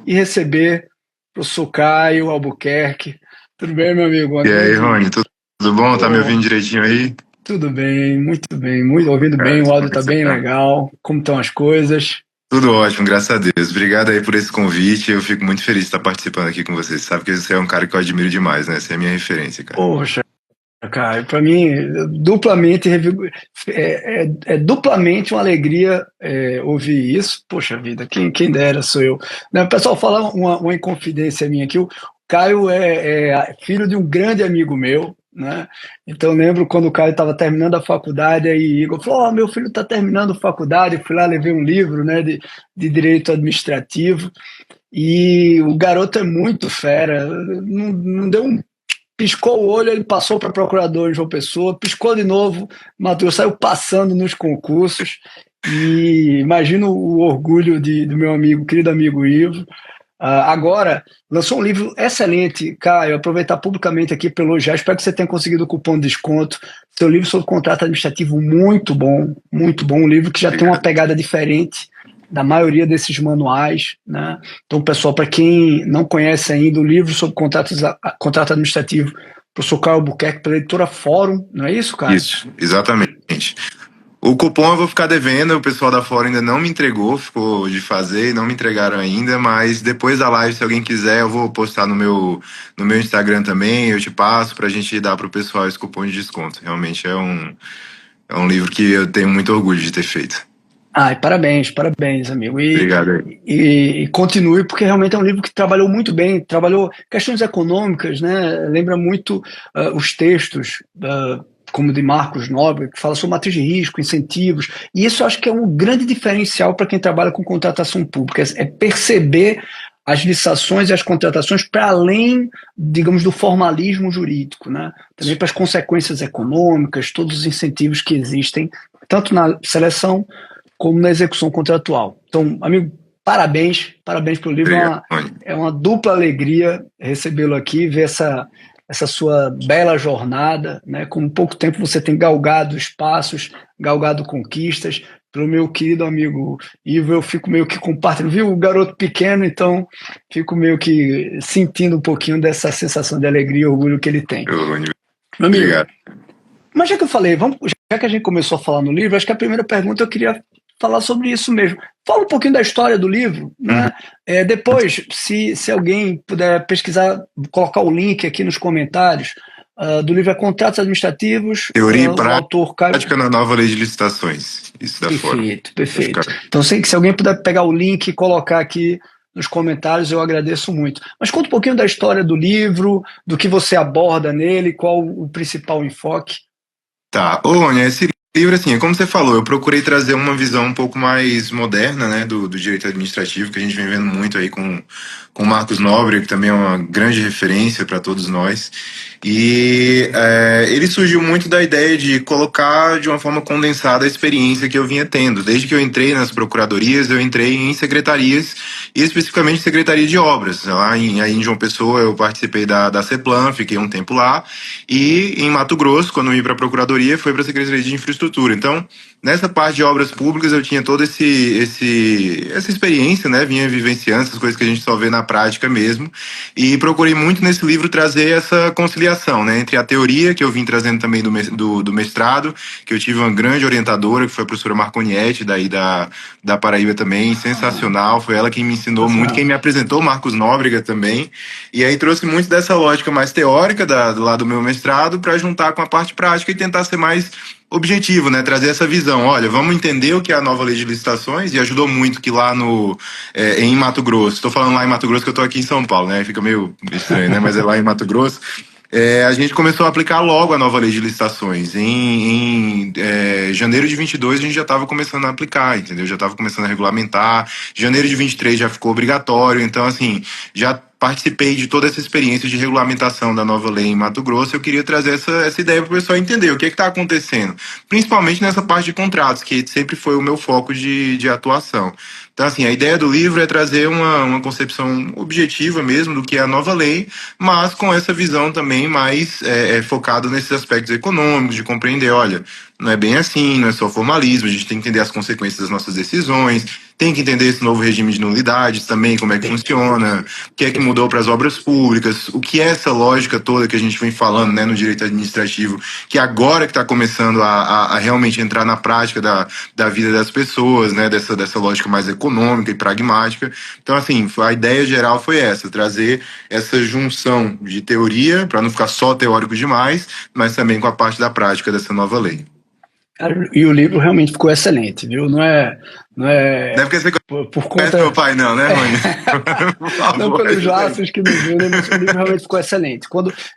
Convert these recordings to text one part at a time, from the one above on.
e receber o professor Caio Albuquerque. Tudo bem, meu amigo? Boa E aí, noite. Rony, tudo bom? Tá me Pô, ouvindo direitinho aí? tudo bem, muito bem, muito ouvindo bem, Cara, o como áudio é que tá você bem tá? legal. Como estão as coisas? Tudo ótimo, graças a Deus. Obrigado aí por esse convite. Eu fico muito feliz de estar participando aqui com você. Você sabe que você é um cara que eu admiro demais, né? Você é a minha referência, cara. Poxa, cara, para mim, duplamente, é duplamente uma alegria ouvir isso. Poxa vida, quem dera sou eu. Né, o pessoal fala uma inconfidência minha aqui. O Caio é filho de um grande amigo meu, né? Então eu lembro quando o Caio estava terminando a faculdade, aí Igor falou: "Meu filho está terminando a faculdade." Eu fui lá, levei um livro, né, de direito administrativo. E o garoto é muito fera. Não deu um piscou o olho, ele passou para procurador em João Pessoa, piscou de novo, Matheus saiu passando nos concursos. E imagino o orgulho do meu amigo, querido amigo Ivo. Agora, lançou um livro excelente, Caio. Aproveitar publicamente aqui para elogiar. Espero que você tenha conseguido o cupom de desconto. Seu livro sobre contrato administrativo, muito bom, muito bom. Um livro que já tem uma Obrigado. pegada diferente da maioria desses manuais, né? Então, pessoal, para quem não conhece ainda, o livro sobre contrato administrativo, professor Caio Albuquerque, pela editora Fórum, não é isso, Caio? Isso, exatamente. O cupom eu vou ficar devendo, o pessoal da Fora ainda não me entregou, ficou de fazer e não me entregaram ainda, mas depois da live, se alguém quiser, eu vou postar no meu Instagram também, eu te passo pra gente dar pro pessoal esse cupom de desconto. Realmente é um livro que eu tenho muito orgulho de ter feito. Ai, parabéns, parabéns, amigo. Obrigado aí. E continue, porque realmente é um livro que trabalhou muito bem, trabalhou questões econômicas, né? Lembra muito os textos, como de Marcos Nobre, que fala sobre matriz de risco, incentivos. E isso eu acho que é um grande diferencial para quem trabalha com contratação pública, é perceber as licitações e as contratações para além, digamos, do formalismo jurídico, né? Também para as consequências econômicas, todos os incentivos que existem, tanto na seleção como na execução contratual. Então, amigo, parabéns, parabéns pelo livro. Obrigado, Rony. É uma dupla alegria recebê-lo aqui, ver essa sua bela jornada, né? Com pouco tempo você tem galgado espaços, galgado conquistas. Pelo meu querido amigo Ivo, eu fico meio que compartilhando, viu? O garoto pequeno, então fico meio que sentindo um pouquinho dessa sensação de alegria e orgulho que ele tem. Rony, Meu amigo, obrigado. mas já que eu falei, já que a gente começou a falar no livro, acho que a primeira pergunta eu queria falar sobre isso mesmo. Fala um pouquinho da história do livro, Uhum. né? Depois, se alguém puder pesquisar, colocar o link aqui nos comentários, do livro é Contratos Administrativos, Teoria e o autor Caio. prática na nova lei de licitações. Isso da Fora. Perfeito, Vai ficar. perfeito. Então, se alguém puder pegar o link e colocar aqui nos comentários, eu agradeço muito. Mas conta um pouquinho da história do livro, do que você aborda nele, qual o principal enfoque. Tá. Ô, Rony, esse livro, assim, é como você falou, eu procurei trazer uma visão um pouco mais moderna, né, do direito administrativo, que a gente vem vendo muito aí com o Marcos Nobre, que também é uma grande referência para todos nós. E ele surgiu muito da ideia de colocar de uma forma condensada a experiência que eu vinha tendo. Desde que eu entrei nas procuradorias, eu entrei em secretarias, e especificamente secretaria de obras. Aí em João Pessoa eu participei da CEPLAN, fiquei um tempo lá, e em Mato Grosso, quando eu ia para a Procuradoria, foi para a Secretaria de Infraestrutura. Então, nessa parte de obras públicas, eu tinha toda essa experiência, né? Vinha vivenciando essas coisas que a gente só vê na prática mesmo. E procurei muito nesse livro trazer essa conciliação, né? Entre a teoria, que eu vim trazendo também do mestrado, que eu tive uma grande orientadora, que foi a professora Marconietti, daí da Paraíba também, sensacional. Foi ela quem me ensinou muito, quem me apresentou o Marcos Nóbrega também. E aí trouxe muito dessa lógica mais teórica do lado do meu mestrado para juntar com a parte prática e tentar ser mais objetivo, né? Trazer essa visão. Olha, vamos entender o que é a nova lei de licitações, e ajudou muito que lá em Mato Grosso, estou falando lá em Mato Grosso que eu estou aqui em São Paulo, né? Fica meio estranho, né? Mas é lá em Mato Grosso. A gente começou a aplicar logo a nova lei de licitações. Em janeiro de 22 a gente já estava começando a aplicar, entendeu? Já estava começando a regulamentar. Janeiro de 23 já ficou obrigatório. Então, assim, já participei de toda essa experiência de regulamentação da nova lei em Mato Grosso. Eu queria trazer essa ideia para o pessoal entender o que está acontecendo, principalmente nessa parte de contratos, que sempre foi o meu foco de atuação. Então, assim, a ideia do livro é trazer uma concepção objetiva mesmo do que é a nova lei, mas com essa visão também mais focada nesses aspectos econômicos, de compreender, olha, não é bem assim, não é só formalismo, a gente tem que entender as consequências das nossas decisões, tem que entender esse novo regime de nulidades também, como é que funciona, o que é que mudou para as obras públicas, o que é essa lógica toda que a gente vem falando, né, no direito administrativo, que agora que está começando a realmente entrar na prática da vida das pessoas, né, dessa lógica mais econômica e pragmática. Então, assim, a ideia geral foi essa, trazer essa junção de teoria, para não ficar só teórico demais, mas também com a parte da prática dessa nova lei. E o livro realmente ficou excelente, viu? Não é Deve que você por conta... meu pai, não, né, Rony? Não pelos laços que nos unem, mas o livro realmente ficou excelente.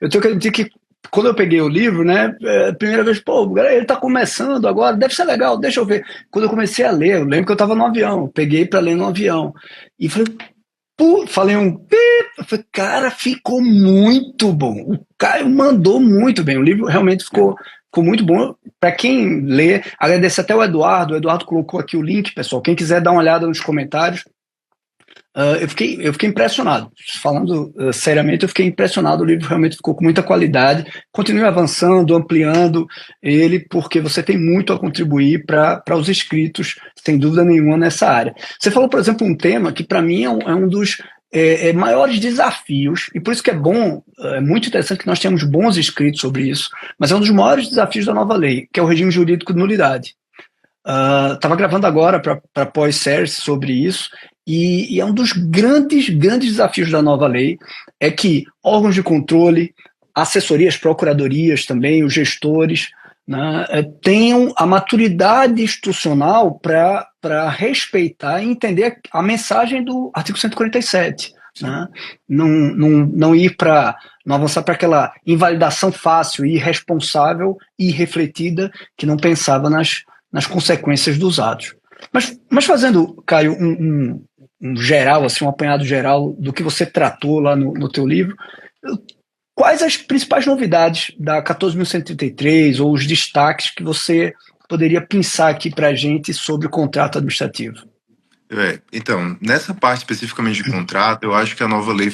Eu tenho que admitir que quando eu peguei o livro, né, a primeira vez, pô, ele tá começando agora, deve ser legal, deixa eu ver. Quando eu comecei a ler, eu lembro que eu tava no avião, peguei para ler no avião, e falei, falei falei, cara, ficou muito bom. O Caio mandou muito bem, o livro realmente ficou muito bom. Para quem lê, agradeço até o Eduardo colocou aqui o link, pessoal, quem quiser dar uma olhada nos comentários. Eu fiquei impressionado, falando seriamente, eu fiquei impressionado, o livro realmente ficou com muita qualidade, continue avançando, ampliando ele, porque você tem muito a contribuir para os inscritos, sem dúvida nenhuma, nessa área. Você falou, por exemplo, um tema que para mim é um dos maiores desafios, e por isso que é bom, é muito interessante que nós temos bons escritos sobre isso, mas é um dos maiores desafios da nova lei, que é o regime jurídico de nulidade. Estava gravando agora para pós-service sobre isso, e é um dos grandes desafios da nova lei, é que órgãos de controle, assessorias, procuradorias também, os gestores, né, tenham a maturidade institucional para respeitar e entender a mensagem do artigo 147. Né? Não ir não avançar para aquela invalidação fácil e irresponsável e irrefletida que não pensava nas consequências dos atos. Mas fazendo, Caio, um geral, assim, um apanhado geral do que você tratou lá no teu livro, quais as principais novidades da 14.133 ou os destaques que você poderia pensar aqui para a gente sobre o contrato administrativo? Então, nessa parte especificamente de contrato, eu acho que a nova lei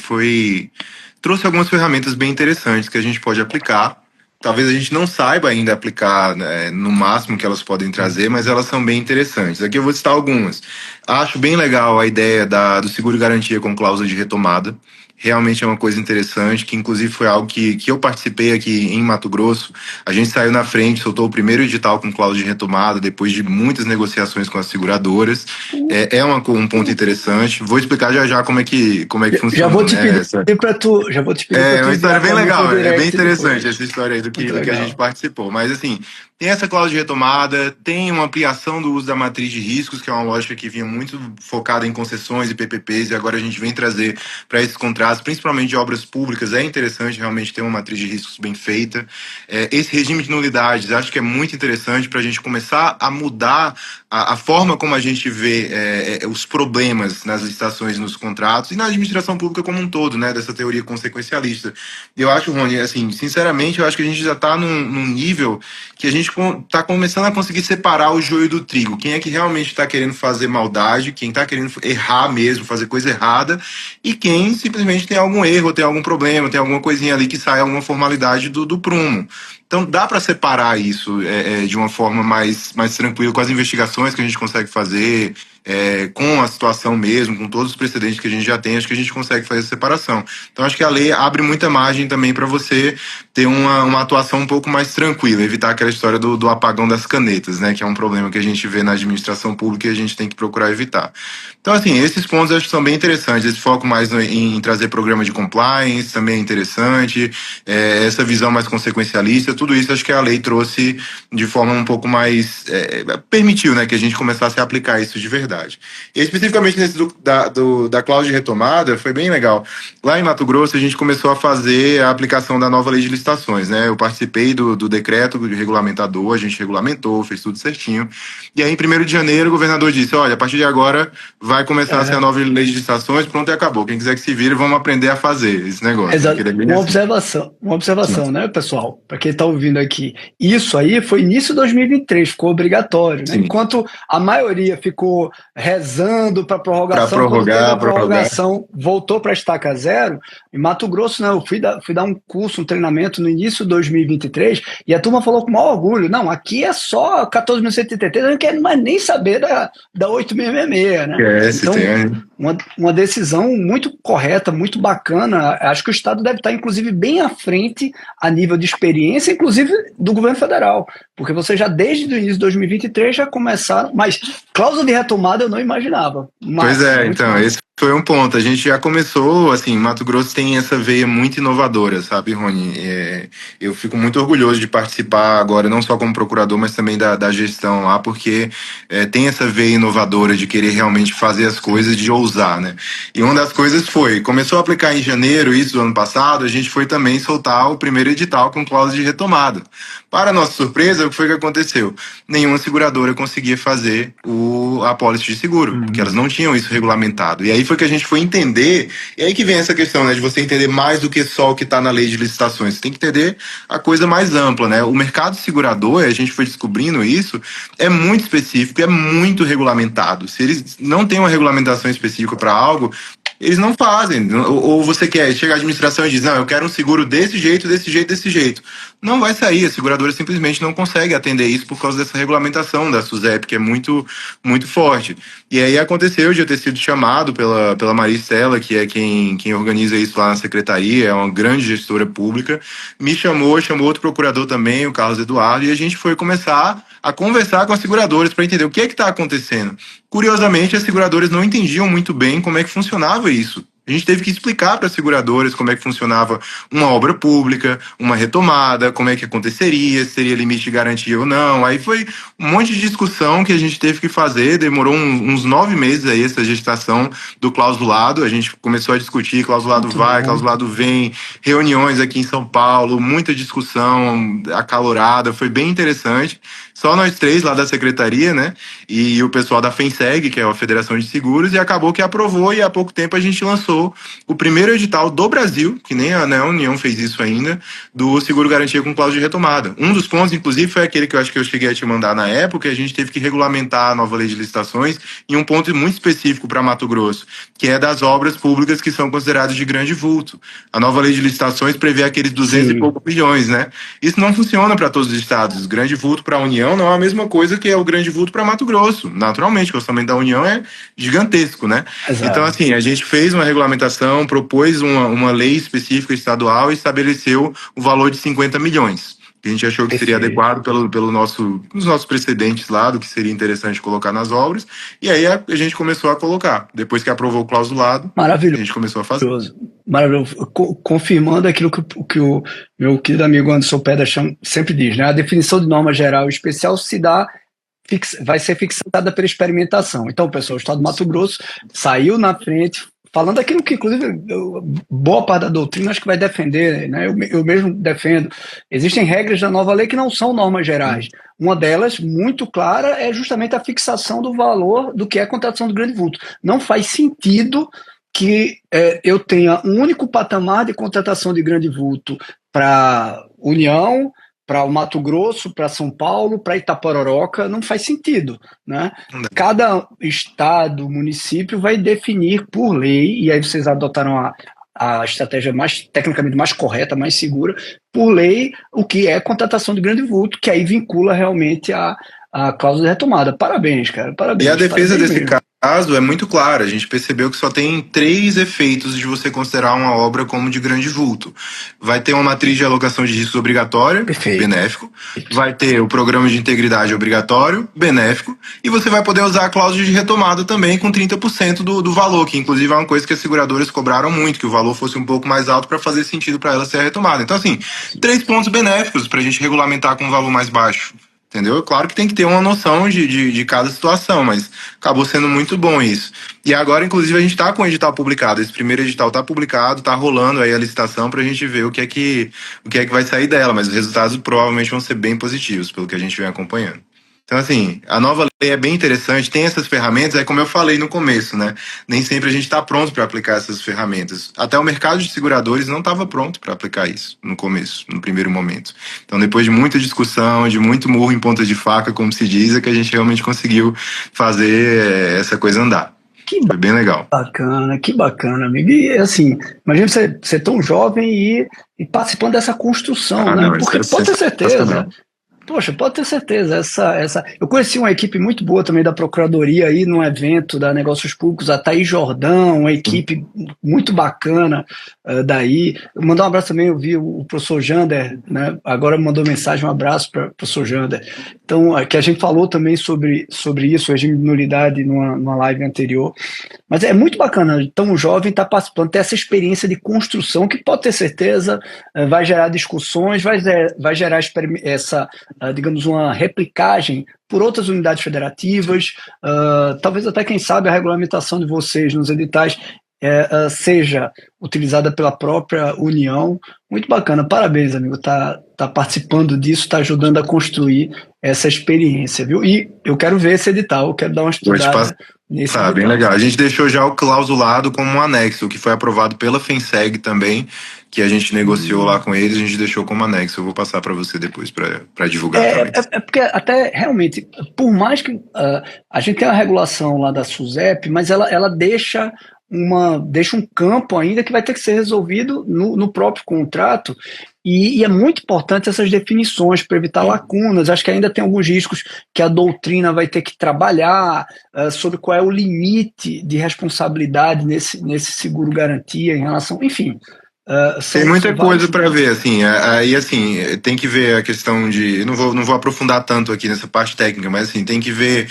trouxe algumas ferramentas bem interessantes que a gente pode aplicar. Talvez a gente não saiba ainda aplicar, né, no máximo que elas podem trazer, mas elas são bem interessantes. Aqui eu vou citar algumas. Acho bem legal a ideia do seguro garantia com cláusula de retomada. Realmente é uma coisa interessante, que inclusive foi algo que eu participei aqui em Mato Grosso. A gente saiu na frente, soltou o primeiro edital com cláusula de retomada, depois de muitas negociações com as seguradoras. Um ponto interessante. Vou explicar já como é que funciona. Já vou te pedir para tu. É uma história bem legal, é bem interessante essa história aí do que a gente participou. Mas assim, tem essa cláusula de retomada, tem uma ampliação do uso da matriz de riscos, que é uma lógica que vinha muito focada em concessões e PPPs, e agora a gente vem trazer para esses contratos, principalmente de obras públicas. É interessante realmente ter uma matriz de riscos bem feita. Esse regime de nulidades, acho que é muito interessante para a gente começar a mudar a forma como a gente vê os problemas nas licitações, nos contratos e na administração pública como um todo, né, dessa teoria consequencialista. Eu acho, Rony, assim, sinceramente, eu acho que a gente já está num nível que a gente está começando a conseguir separar o joio do trigo. Quem é que realmente está querendo fazer maldade, quem está querendo errar mesmo, fazer coisa errada, e quem simplesmente tem algum erro, tem algum problema, tem alguma coisinha ali que sai alguma formalidade do prumo. Então dá para separar isso de uma forma mais tranquila, com as investigações que a gente consegue fazer, com a situação mesmo, com todos os precedentes que a gente já tem, acho que a gente consegue fazer essa separação. Então acho que a lei abre muita margem também para você ter uma atuação um pouco mais tranquila, evitar aquela história do apagão das canetas, né, que é um problema que a gente vê na administração pública e a gente tem que procurar evitar. Então, assim, esses pontos eu acho que são bem interessantes. Esse foco mais em trazer programa de compliance também é interessante, essa visão mais consequencialista, tudo isso acho que a lei trouxe de forma um pouco mais... permitiu, né, que a gente começasse a aplicar isso de verdade. E especificamente nesse da cláusula de retomada, foi bem legal. Lá em Mato Grosso, a gente começou a fazer a aplicação da nova lei de licitações, né? Eu participei do decreto regulamentador, a gente regulamentou, fez tudo certinho. E aí, em 1º de janeiro, o governador disse, olha, a partir de agora vai começar a ser a nova lei de licitações, pronto e acabou. Quem quiser que se vire, vamos aprender a fazer esse negócio. Exato. Uma observação, né, pessoal? Para quem está ouvindo aqui. Isso aí foi início de 2023, ficou obrigatório. Né? Enquanto a maioria ficou rezando para Para prorrogação. Quando teve a prorrogar. prorrogação, voltou para a estaca zero. Em Mato Grosso, não, eu fui dar um curso, um treinamento no início de 2023, e a turma falou com o maior orgulho: não, aqui é só 14.133, eu não quero mais nem saber da 8.666, né? Esquece, Então, tem. uma decisão muito correta, muito bacana. Acho que o Estado deve estar, inclusive, bem à frente a nível de experiência, inclusive do governo federal, porque você já desde o início de 2023 já começaram, mas cláusula de retomada eu não imaginava. Pois Massa, é, muito então, massa. esse foi um ponto. A gente já começou, assim, Mato Grosso tem essa veia muito inovadora, sabe, Rony? Eu fico muito orgulhoso de participar agora, não só como procurador, mas também da gestão lá, porque tem essa veia inovadora de querer realmente fazer as coisas, de ousar, né? E uma das coisas foi, começou a aplicar em janeiro, isso do ano passado, a gente foi também soltar o primeiro edital com cláusula de retomada. Para nossa surpresa, o que foi que aconteceu? Nenhuma seguradora conseguia fazer a apólice de seguro, porque elas não tinham isso regulamentado. E aí foi que a gente foi entender, e aí que vem essa questão, né, de você entender mais do que só o que está na lei de licitações. Você tem que entender a coisa mais ampla, né? O mercado segurador, a gente foi descobrindo isso, é muito específico, é muito regulamentado. Se eles não têm uma regulamentação específica para algo, eles não fazem. Ou você quer, chega à administração e diz, não, eu quero um seguro desse jeito, desse jeito, desse jeito. Não vai sair, a seguradora simplesmente não consegue atender isso por causa dessa regulamentação da SUSEP, que é muito, muito forte. E aí aconteceu de eu ter sido chamado pela Maristela, que é quem organiza isso lá na secretaria, é uma grande gestora pública, me chamou outro procurador também, o Carlos Eduardo, e a gente foi começar a conversar com as seguradoras para entender o que é que está acontecendo. Curiosamente, as seguradoras não entendiam muito bem como é que funcionava isso. A gente teve que explicar para as seguradoras como é que funcionava uma obra pública, uma retomada, como é que aconteceria, se seria limite de garantia ou não. Aí foi um monte de discussão que a gente teve que fazer, demorou uns 9 meses aí essa gestação do clausulado. A gente começou a discutir, clausulado Muito vai, bom. clausulado vem, reuniões aqui em São Paulo, muita discussão acalorada, foi bem interessante. Só nós três lá da secretaria, né? E o pessoal da FENSEG, que é a Federação de Seguros, e acabou que aprovou, e há pouco tempo a gente lançou o primeiro edital do Brasil, que nem a União fez isso ainda, do seguro garantia com cláusula de retomada. Um dos pontos, inclusive, foi aquele que eu acho que eu cheguei a te mandar na época, a gente teve que regulamentar a nova lei de licitações em um ponto muito específico para Mato Grosso, que é das obras públicas que são consideradas de grande vulto. A nova lei de licitações prevê aqueles 200 e Sim, poucos milhões, né? Isso não funciona para todos os estados. Grande vulto para a União não é a mesma coisa que é o grande vulto para Mato Grosso. Naturalmente, o orçamento da União é gigantesco, né? Então, exato. assim, a gente fez uma regulamentação, propôs uma lei específica estadual e estabeleceu o valor de 50 milhões. Que a gente achou que seria Perfeito. adequado os nossos precedentes lá, do que seria interessante colocar nas obras. E aí a gente começou a colocar. Depois que aprovou o clausulado, a Maravilhoso. gente começou a fazer. Maravilhoso. Confirmando aquilo que o meu querido amigo Anderson Pedra sempre diz, né? A definição de norma geral e especial se dá vai ser fixada pela experimentação. Então, pessoal, o Estado do Mato Grosso saiu na frente, falando aquilo que, inclusive, boa parte da doutrina acho que vai defender, né? Eu mesmo defendo. Existem regras da nova lei que não são normas gerais. Uma delas, muito clara, é justamente a fixação do valor do que é a contratação do grande vulto. Não faz sentido que eu tenha um único patamar de contratação de grande vulto para União, para o Mato Grosso, para São Paulo, para Itapororoca, não faz sentido, né? Cada estado, município vai definir por lei, e aí vocês adotaram a estratégia mais tecnicamente mais correta, mais segura, por lei, o que é contratação de grande vulto, que aí vincula realmente a cláusula de retomada. Parabéns, cara, E a parabéns, defesa parabéns desse mesmo. caso é muito clara. A gente percebeu que só tem 3 efeitos de você considerar uma obra como de grande vulto. Vai ter uma matriz de alocação de riscos obrigatória, Perfeito. benéfico. Vai ter o programa de integridade obrigatório, benéfico. E você vai poder usar a cláusula de retomada também com 30% do valor, que inclusive é uma coisa que as seguradoras cobraram muito, que o valor fosse um pouco mais alto para fazer sentido para ela ser a retomada. Então, assim, 3 pontos benéficos para a gente regulamentar com um valor mais baixo. Entendeu? Claro que tem que ter uma noção de cada situação, mas acabou sendo muito bom isso. E agora, inclusive, a gente está com o edital publicado. Esse primeiro edital está publicado, está rolando aí a licitação para a gente ver o que é que vai sair dela, mas os resultados provavelmente vão ser bem positivos, pelo que a gente vem acompanhando. Então, assim, a nova lei é bem interessante, tem essas ferramentas, é como eu falei no começo, né? Nem sempre a gente está pronto para aplicar essas ferramentas. Até o mercado de seguradores não estava pronto para aplicar isso no começo, no primeiro momento. Então, depois de muita discussão, de muito murro em ponta de faca, como se diz, é que a gente realmente conseguiu fazer essa coisa andar. Que Foi bem legal. que bacana, amigo. E assim, imagina você ser tão jovem e participando dessa construção, né? Não, isso Porque é pode ter certeza. sensacional. Poxa, pode ter certeza. Eu conheci uma equipe muito boa também da Procuradoria aí num evento da Negócios Públicos, a Thaís Jordão, uma equipe muito bacana daí. Mandar um abraço também, eu vi o professor Jander, né? Agora mandou mensagem, um abraço para o professor Jander. Então, que a gente falou também sobre isso, regime de nulidade, numa live anterior. Mas é muito bacana, tão jovem estar participando, ter essa experiência de construção que pode ter certeza vai gerar discussões, vai gerar essa, digamos, uma replicagem por outras unidades federativas, talvez até, quem sabe, a regulamentação de vocês nos editais seja utilizada pela própria União. Muito bacana, parabéns, amigo, tá participando disso, tá ajudando a construir essa experiência, viu? E eu quero ver esse edital, eu quero dar uma estudada nesse edital. Bem legal. A gente deixou já o clausulado como um anexo, que foi aprovado pela FENSEG também, que a gente negociou lá com eles, a gente deixou como anexo. Eu vou passar para você depois para divulgar também. Porque até realmente, por mais que a gente tenha a regulação lá da SUSEP, mas ela deixa um campo ainda que vai ter que ser resolvido no próprio contrato, e é muito importante essas definições para evitar lacunas. Acho que ainda tem alguns riscos que a doutrina vai ter que trabalhar sobre qual é o limite de responsabilidade nesse seguro-garantia em relação, enfim. Tem muita coisa para ver, assim, aí assim, tem que ver a questão de, não vou aprofundar tanto aqui nessa parte técnica, mas assim, tem que ver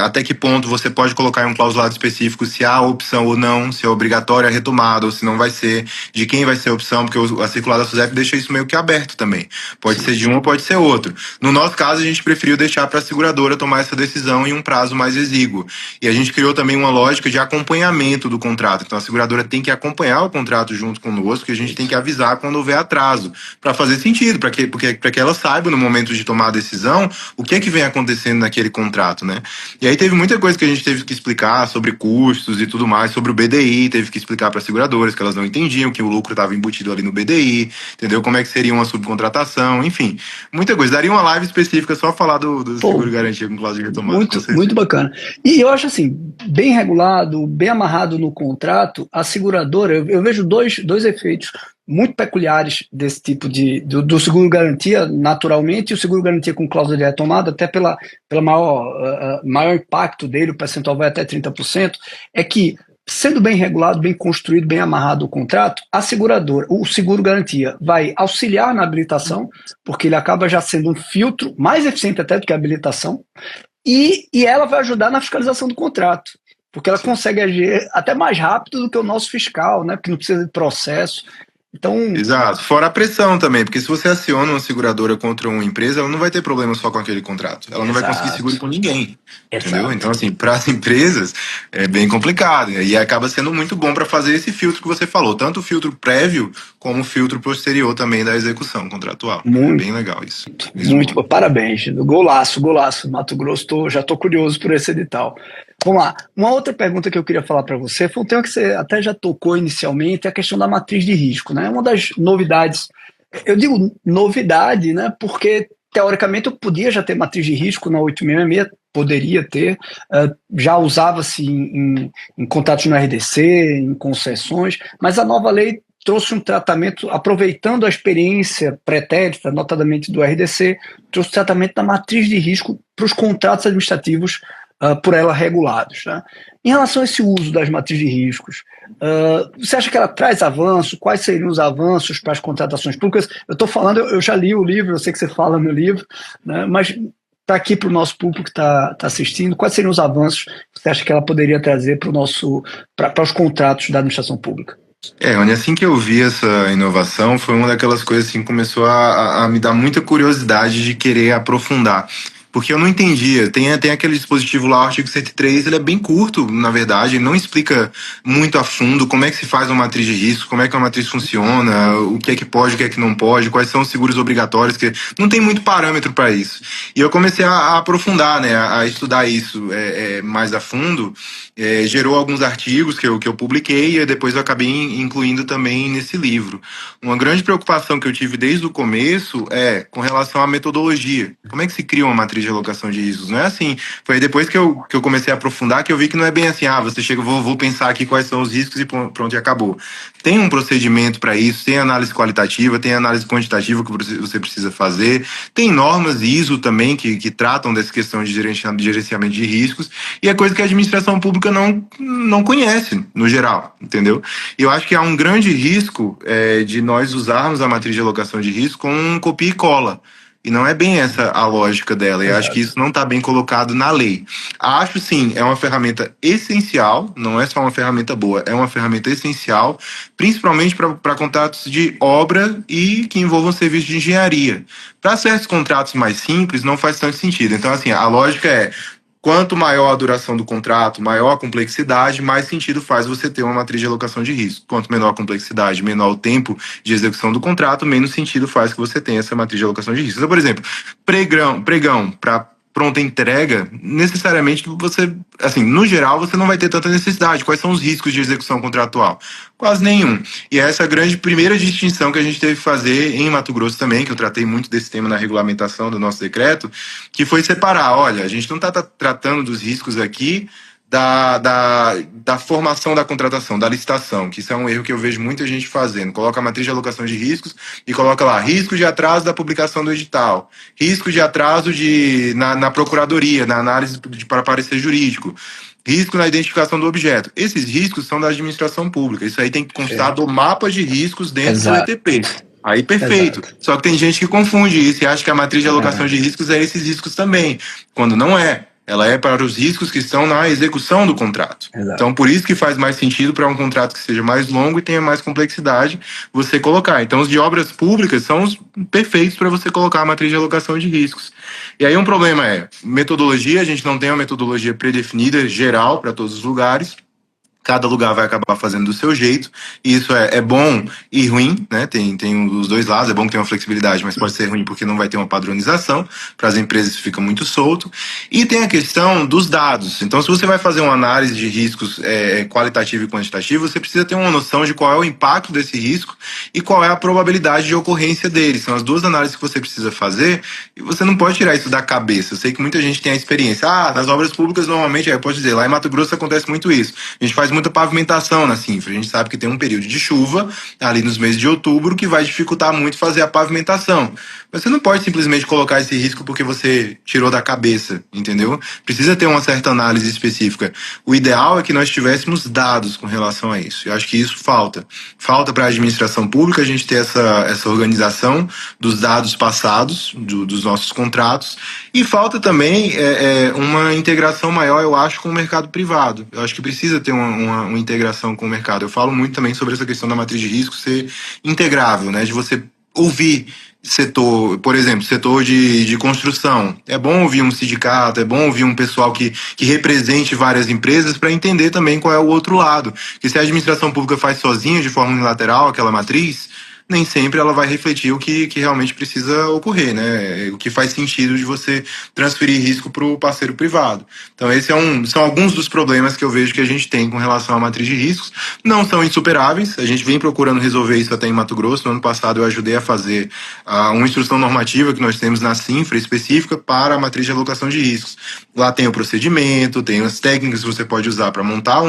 até que ponto você pode colocar em um clausulado específico se há opção ou não, se é obrigatória a retomada ou se não vai ser, de quem vai ser a opção, porque a circular da SUSEP deixa isso meio que aberto também, pode ser de um ou pode ser outro. No nosso caso, a gente preferiu deixar para a seguradora tomar essa decisão em um prazo mais exíguo, e a gente criou também uma lógica de acompanhamento do contrato, então a seguradora tem que acompanhar o contrato junto conosco, que a gente tem que avisar quando houver atraso, para fazer sentido, para que ela saiba no momento de tomar a decisão o que é que vem acontecendo naquele contrato, né? E aí teve muita coisa que a gente teve que explicar sobre custos e tudo mais, sobre o BDI, teve que explicar para as seguradoras que elas não entendiam que o lucro estava embutido ali no BDI, entendeu? Como é que seria uma subcontratação, enfim, muita coisa. Daria uma live específica só falar do seguro-garantia com cláusula de retomada. Muito bacana. E eu acho assim, bem regulado, bem amarrado no contrato, a seguradora, eu vejo dois efeitos muito peculiares desse tipo do seguro-garantia, naturalmente, e o seguro-garantia com cláusula de retomada, até pela maior impacto dele, o percentual vai até 30%, é que, sendo bem regulado, bem construído, bem amarrado o contrato, a seguradora, o seguro-garantia, vai auxiliar na habilitação, porque ele acaba já sendo um filtro mais eficiente até do que a habilitação, e ela vai ajudar na fiscalização do contrato, porque ela consegue agir até mais rápido do que o nosso fiscal, né? Porque não precisa de processo. Então... Exato, fora a pressão também, porque se você aciona uma seguradora contra uma empresa, ela não vai ter problema só com aquele contrato, ela não vai conseguir seguro com ninguém, entendeu? Então, assim, para as empresas é bem complicado, e acaba sendo muito bom para fazer esse filtro que você falou, tanto o filtro prévio como o filtro posterior também da execução contratual. É bem legal isso. Muito bom, parabéns, golaço, Mato Grosso, já estou curioso por esse edital. Vamos lá, uma outra pergunta que eu queria falar para você foi um tema que você até já tocou inicialmente, é a questão da matriz de risco, né? Uma das novidades, eu digo novidade, né? Porque teoricamente eu podia já ter matriz de risco na 866, poderia ter, já usava-se em contratos no RDC, em concessões, mas a nova lei trouxe um tratamento, aproveitando a experiência pretérita, notadamente do RDC, trouxe o tratamento da matriz de risco para os contratos administrativos por ela regulados, né? Em relação a esse uso das matrizes de riscos, você acha que ela traz avanço? Quais seriam os avanços para as contratações públicas? Eu estou falando, eu já li o livro, eu sei que você fala no livro, né? Mas para aqui, para o nosso público que está assistindo, quais seriam os avanços que você acha que ela poderia trazer para os contratos da administração pública? Rony, assim que eu vi essa inovação, foi uma daquelas coisas assim, que começou a me dar muita curiosidade de querer aprofundar. porque eu não entendia. Tem aquele dispositivo lá, o artigo 103, ele é bem curto, na verdade, ele não explica muito a fundo como é que se faz uma matriz de risco, como é que uma matriz funciona, o que é que pode, o que é que não pode, quais são os seguros obrigatórios, que não tem muito parâmetro para isso. E eu comecei a aprofundar, né, a estudar isso mais a fundo, gerou alguns artigos que eu publiquei e depois eu acabei incluindo também nesse livro. Uma grande preocupação que eu tive desde o começo é com relação à metodologia. Como é que se cria uma matriz de alocação de riscos? Não é assim. Foi depois que eu comecei a aprofundar que eu vi que não é bem assim, você chega, vou pensar aqui quais são os riscos e pronto, e acabou. Tem um procedimento para isso, tem análise qualitativa, tem análise quantitativa que você precisa fazer, tem normas ISO também que tratam dessa questão de gerenciamento de riscos, e é coisa que a administração pública não conhece, no geral, entendeu? E eu acho que há um grande risco de nós usarmos a matriz de alocação de risco com um copia e cola. E não é bem essa a lógica dela. Eu acho que isso não está bem colocado na lei. Acho sim, é uma ferramenta essencial, não é só uma ferramenta boa, é uma ferramenta essencial, principalmente para contratos de obra e que envolvam serviço de engenharia. Para certos contratos mais simples, não faz tanto sentido. Então, assim, a lógica é: quanto maior a duração do contrato, maior a complexidade, mais sentido faz você ter uma matriz de alocação de risco. Quanto menor a complexidade, menor o tempo de execução do contrato, menos sentido faz que você tenha essa matriz de alocação de risco. Então, por exemplo, pregão para pronta entrega, necessariamente você, assim, no geral, você não vai ter tanta necessidade. Quais são os riscos de execução contratual? Quase nenhum. E essa é a grande primeira distinção que a gente teve que fazer em Mato Grosso também, que eu tratei muito desse tema na regulamentação do nosso decreto, que foi separar: olha, a gente não está tratando dos riscos aqui da formação da contratação, da licitação, que isso é um erro que eu vejo muita gente fazendo. Coloca a matriz de alocação de riscos e coloca lá: risco de atraso da publicação do edital, risco de atraso na procuradoria, na análise para parecer jurídico, risco na identificação do objeto. Esses riscos são da administração pública. Isso aí tem que constar do mapa de riscos dentro do ETP. Aí, perfeito. Exato. Só que tem gente que confunde isso e acha que a matriz de alocação de riscos é esses riscos também, quando não é. Ela é para os riscos que estão na execução do contrato. Exato. Então, por isso que faz mais sentido para um contrato que seja mais longo e tenha mais complexidade você colocar. Então, os de obras públicas são os perfeitos para você colocar a matriz de alocação de riscos. E aí um problema é metodologia. A gente não tem uma metodologia predefinida, geral, para todos os lugares. Cada lugar vai acabar fazendo do seu jeito, e isso é bom e ruim, né? Tem os dois lados. É bom que tenha uma flexibilidade, mas pode ser ruim porque não vai ter uma padronização, para as empresas fica muito solto. E tem a questão dos dados. Então, se você vai fazer uma análise de riscos qualitativo e quantitativo, você precisa ter uma noção de qual é o impacto desse risco e qual é a probabilidade de ocorrência dele. São as duas análises que você precisa fazer, e você não pode tirar isso da cabeça. Eu sei que muita gente tem a experiência. nas obras públicas, normalmente, eu posso dizer, lá em Mato Grosso acontece muito isso. A gente faz muita pavimentação na Cinfra. A gente sabe que tem um período de chuva ali nos meses de outubro que vai dificultar muito fazer a pavimentação. Mas você não pode simplesmente colocar esse risco porque você tirou da cabeça, entendeu? Precisa ter uma certa análise específica. O ideal é que nós tivéssemos dados com relação a isso. Eu acho que isso falta. Falta para a administração pública a gente ter essa organização dos dados passados, dos nossos contratos, e falta também uma integração maior, eu acho, com o mercado privado. Eu acho que precisa ter uma integração com o mercado. Eu falo muito também sobre essa questão da matriz de risco ser integrável, né? De você ouvir setor, por exemplo, setor de construção. É bom ouvir um sindicato, é bom ouvir um pessoal que represente várias empresas para entender também qual é o outro lado. Porque se a administração pública faz sozinha, de forma unilateral, aquela matriz, nem sempre ela vai refletir o que realmente precisa ocorrer, né? O que faz sentido de você transferir risco para o parceiro privado. Então, esses são alguns dos problemas que eu vejo que a gente tem com relação à matriz de riscos. Não são insuperáveis, a gente vem procurando resolver isso até em Mato Grosso. No ano passado eu ajudei a fazer uma instrução normativa que nós temos na Cinfra específica para a matriz de alocação de riscos. Lá tem o procedimento, tem as técnicas que você pode usar para montar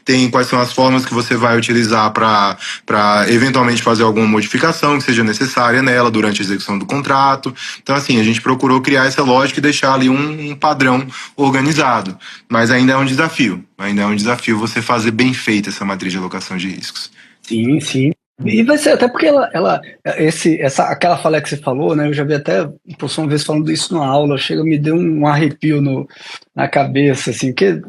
tem quais são as formas que você vai utilizar para eventualmente fazer alguma modificação que seja necessária nela durante a execução do contrato. Então, assim, a gente procurou criar essa lógica e deixar ali um padrão organizado. Mas ainda é um desafio. Ainda é um desafio você fazer bem feita essa matriz de alocação de riscos. Sim, sim. E vai ser até porque aquela fala que você falou, né? Eu já vi até o professor uma vez falando isso na aula, me deu um arrepio na cabeça, assim, porque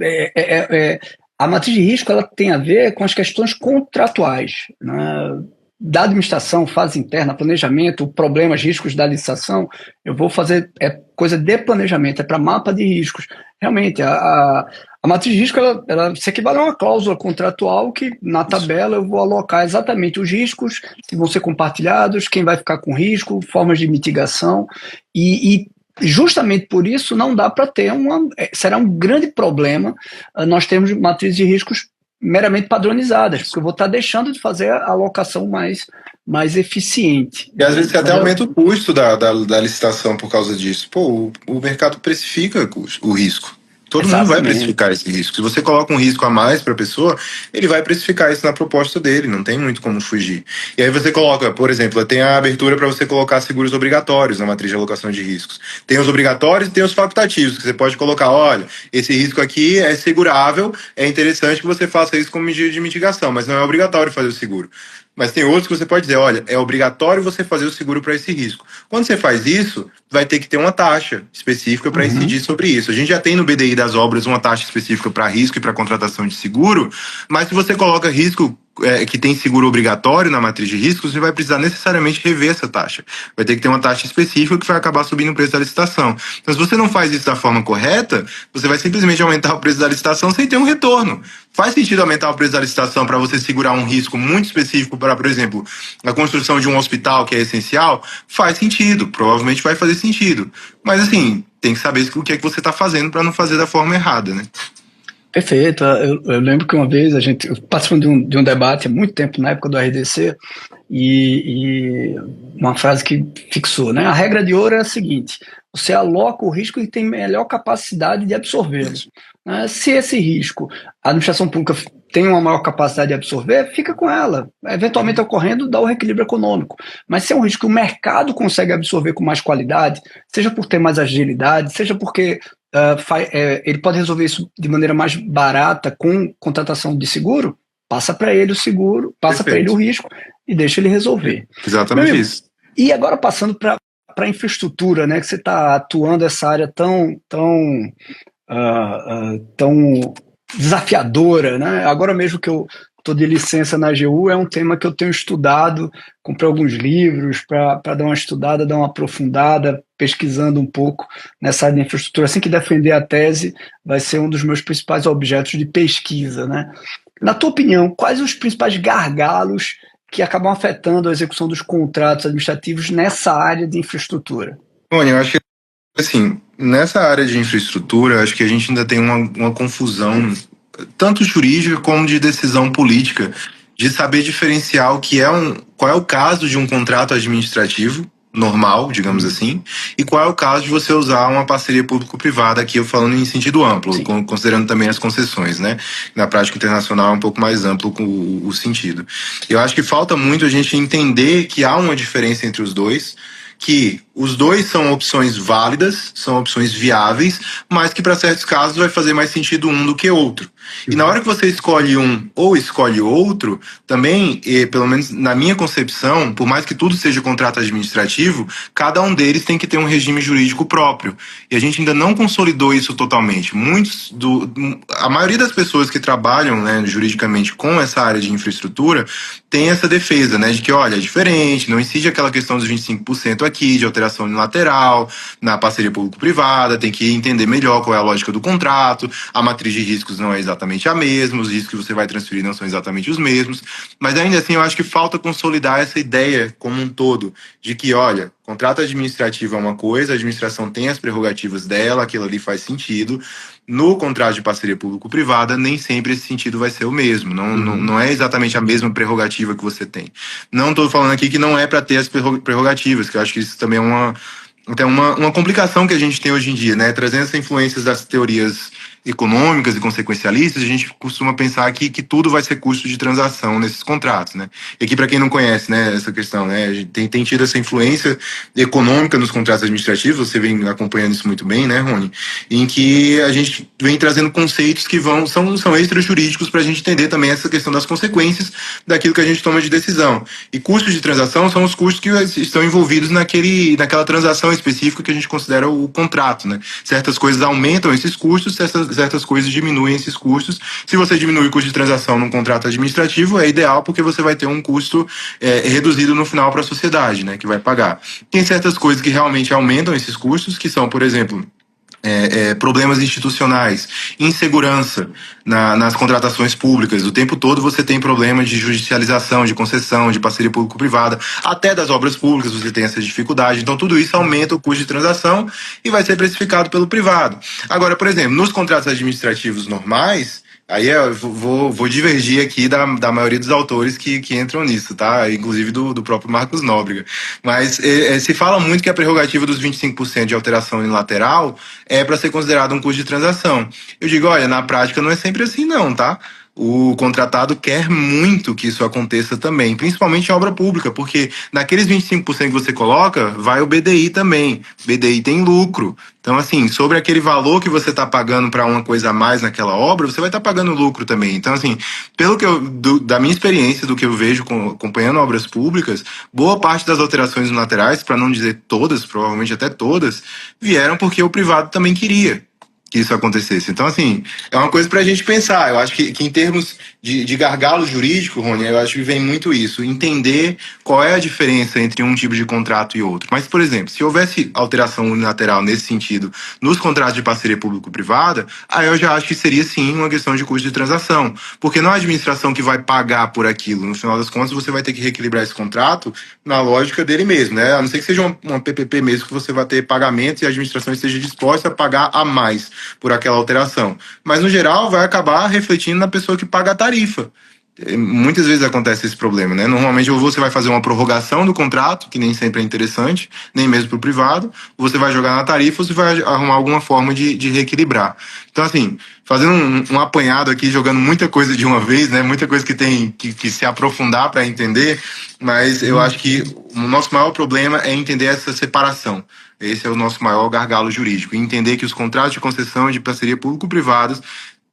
a matriz de risco ela tem a ver com as questões contratuais, né? da administração, fase interna, planejamento, problemas, riscos da licitação, eu vou fazer coisa de planejamento, é para mapa de riscos. Realmente, a matriz de risco ela se equivale a uma cláusula contratual que, na tabela, eu vou alocar exatamente os riscos, que vão ser compartilhados, quem vai ficar com risco, formas de mitigação, e justamente por isso não dá para ter será um grande problema nós termos matrizes de riscos meramente padronizadas, porque eu vou estar deixando de fazer a alocação mais eficiente. E às vezes você até aumenta o custo da licitação por causa disso. Pô, o mercado precifica o risco. Todo mundo vai precificar esse risco. Se você coloca um risco a mais para a pessoa, ele vai precificar isso na proposta dele, não tem muito como fugir. E aí você coloca, por exemplo, tem a abertura para você colocar seguros obrigatórios na matriz de alocação de riscos. Tem os obrigatórios e tem os facultativos, que você pode colocar, olha, esse risco aqui é segurável, é interessante que você faça isso como medida de mitigação, mas não é obrigatório fazer o seguro. Mas tem outros que você pode dizer, olha, é obrigatório você fazer o seguro para esse risco. Quando você faz isso, vai ter que ter uma taxa específica para incidir sobre isso. A gente já tem no BDI das obras uma taxa específica para risco e para contratação de seguro, mas se você coloca risco que tem seguro obrigatório na matriz de riscos, você vai precisar necessariamente rever essa taxa. Vai ter que ter uma taxa específica que vai acabar subindo o preço da licitação. Então, se você não faz isso da forma correta, você vai simplesmente aumentar o preço da licitação sem ter um retorno. Faz sentido aumentar o preço da licitação para você segurar um risco muito específico para, por exemplo, a construção de um hospital que é essencial? Faz sentido, provavelmente vai fazer sentido. Mas, assim, tem que saber o que é que você está fazendo para não fazer da forma errada, né? Perfeito. Eu lembro que uma vez eu participando de um debate há muito tempo, na época do RDC, e uma frase que fixou, né? A regra de ouro é a seguinte: você aloca o risco e tem melhor capacidade de absorvê-lo. Né? Se esse risco a administração pública tem uma maior capacidade de absorver, fica com ela. Eventualmente ocorrendo, dá o reequilíbrio econômico. Mas se é um risco que o mercado consegue absorver com mais qualidade, seja por ter mais agilidade, seja porque ele pode resolver isso de maneira mais barata com contratação de seguro, passa para ele o seguro, passa para ele o risco e deixa ele resolver. Exatamente amigo, isso. E agora passando para a infraestrutura, né, que você está atuando essa área tão desafiadora, né? Agora mesmo que eu estou de licença na AGU, é um tema que eu tenho estudado, comprei alguns livros para dar uma estudada, dar uma aprofundada, pesquisando um pouco nessa área de infraestrutura. Assim que defender a tese, vai ser um dos meus principais objetos de pesquisa, né? Na tua opinião, quais os principais gargalos que acabam afetando a execução dos contratos administrativos nessa área de infraestrutura? Bom, eu acho que, assim, nessa área de infraestrutura, acho que a gente ainda tem uma confusão, tanto jurídica como de decisão política, de saber diferenciar qual é o caso de um contrato administrativo normal, digamos assim, e qual é o caso de você usar uma parceria público-privada, aqui eu falando em sentido amplo, considerando também as concessões, né? Na prática internacional é um pouco mais amplo com o sentido. Eu acho que falta muito a gente entender que há uma diferença entre os dois, que os dois são opções válidas, são opções viáveis, mas que para certos casos vai fazer mais sentido um do que outro. E na hora que você escolhe um ou escolhe outro, também, pelo menos na minha concepção, por mais que tudo seja contrato administrativo, cada um deles tem que ter um regime jurídico próprio. E a gente ainda não consolidou isso totalmente. A maioria das pessoas que trabalham, né, juridicamente com essa área de infraestrutura tem essa defesa, né, de que, olha, é diferente, não incide aquela questão dos 25% aqui, de alteração unilateral, na parceria público-privada, tem que entender melhor qual é a lógica do contrato, a matriz de riscos não é exatamente a mesma, os riscos que você vai transferir não são exatamente os mesmos, mas ainda assim eu acho que falta consolidar essa ideia como um todo, de que, olha, contrato administrativo é uma coisa, a administração tem as prerrogativas dela, aquilo ali faz sentido. No contrato de parceria público-privada, nem sempre esse sentido vai ser o mesmo. Não é exatamente a mesma prerrogativa que você tem. Não estou falando aqui que não é para ter as prerrogativas, que eu acho que isso também é uma complicação que a gente tem hoje em dia, né? Trazendo essas influências das teorias econômicas e consequencialistas, a gente costuma pensar aqui que tudo vai ser custo de transação nesses contratos, né? E aqui, para quem não conhece, né, essa questão, né, a gente tem tido essa influência econômica nos contratos administrativos, você vem acompanhando isso muito bem, né, Rony? Em que a gente vem trazendo conceitos que são extrajurídicos para a gente entender também essa questão das consequências daquilo que a gente toma de decisão. E custos de transação são os custos que estão envolvidos naquela transação específica que a gente considera o contrato, né? Certas coisas aumentam esses custos, certas coisas diminuem esses custos. Se você diminui o custo de transação num contrato administrativo, é ideal porque você vai ter um custo reduzido no final para a sociedade, né, que vai pagar. Tem certas coisas que realmente aumentam esses custos, que são, por exemplo, problemas institucionais, insegurança nas contratações públicas. O tempo todo você tem problemas de judicialização, de concessão, de parceria público-privada, até das obras públicas você tem essa dificuldade. Então tudo isso aumenta o custo de transação e vai ser precificado pelo privado. Agora, por exemplo, nos contratos administrativos normais, aí eu vou divergir aqui da maioria dos autores que entram nisso, tá? Inclusive do próprio Marcos Nóbrega. Mas se fala muito que a prerrogativa dos 25% de alteração unilateral é para ser considerado um custo de transação. Eu digo, olha, na prática não é sempre assim não, tá? O contratado quer muito que isso aconteça também, principalmente em obra pública, porque naqueles 25% que você coloca, vai o BDI também. BDI tem lucro. Então, assim, sobre aquele valor que você está pagando para uma coisa a mais naquela obra, você vai estar pagando lucro também. Então, assim, pelo que da minha experiência, do que eu vejo acompanhando obras públicas, boa parte das alterações unilaterais, para não dizer todas, provavelmente até todas, vieram porque o privado também queria que isso acontecesse. Então, assim, é uma coisa para a gente pensar. Eu acho que em termos de gargalo jurídico, Rony, eu acho que vem muito isso. Entender qual é a diferença entre um tipo de contrato e outro. Mas, por exemplo, se houvesse alteração unilateral nesse sentido nos contratos de parceria público-privada, aí eu já acho que seria, sim, uma questão de custo de transação. Porque não é a administração que vai pagar por aquilo. No final das contas, você vai ter que reequilibrar esse contrato na lógica dele mesmo, né? A não ser que seja uma PPP mesmo, que você vai ter pagamentos e a administração esteja disposta a pagar a mais por aquela alteração. Mas, no geral, vai acabar refletindo na pessoa que paga a tarifa. Muitas vezes acontece esse problema, né? Normalmente, ou você vai fazer uma prorrogação do contrato, que nem sempre é interessante, nem mesmo para o privado, ou você vai jogar na tarifa, ou você vai arrumar alguma forma de reequilibrar. Então, assim, fazendo um apanhado aqui, jogando muita coisa de uma vez, né? Muita coisa que tem que se aprofundar para entender, mas eu acho que o nosso maior problema é entender essa separação. Esse é o nosso maior gargalo jurídico. Entender que os contratos de concessão e de parceria público-privados